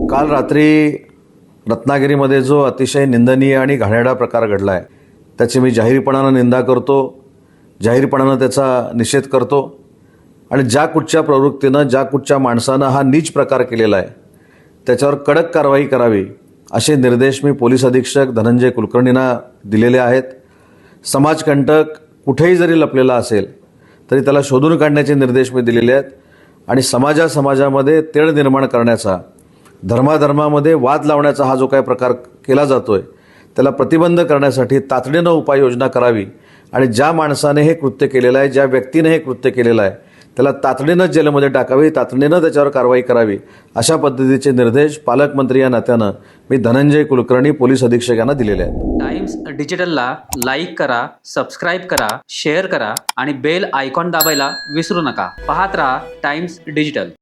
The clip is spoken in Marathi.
काल रात्री रत्नागिरीमध्ये जो अतिशय निंदनीय आणि घाणेरडा प्रकार घडला आहे त्याची मी जाहीरपणानं निंदा करतो, जाहीरपणानं त्याचा निषेध करतो आणि ज्या कुठच्या प्रवृत्तीनं, ज्या कुठच्या माणसानं हा नीच प्रकार केलेला आहे त्याच्यावर कडक कारवाई करावी असे निर्देश मी पोलीस अधीक्षक धनंजय कुलकर्णींना दिलेले आहेत. समाजकंटक कुठेही जरी लपलेला असेल तरी त्याला शोधून काढण्याचे निर्देश मी दिलेले आहेत आणि समाजामध्ये तेढ निर्माण करण्याचा, धर्माधर्मामध्ये वाद लावण्याचा हा जो काही प्रकार केला जातोय त्याला प्रतिबंध करण्यासाठी तातडीनं उपाययोजना करावी आणि ज्या माणसाने हे कृत्य केलेलं आहे, ज्या व्यक्तीने हे कृत्य केलेलं आहे त्याला तातडीनं जेलमध्ये टाकावी, तातडीनं त्याच्यावर कारवाई करावी अशा पद्धतीचे निर्देश पालकमंत्री या नात्यानं मी धनंजय कुलकर्णी पोलीस अधीक्षक यांना दिलेले आहेत. टाइम्स डिजिटलला लाईक करा, सबस्क्राईब करा, शेअर करा आणि बेल आयकॉन दाबायला विसरू नका. पाहत रहा टाइम्स डिजिटल.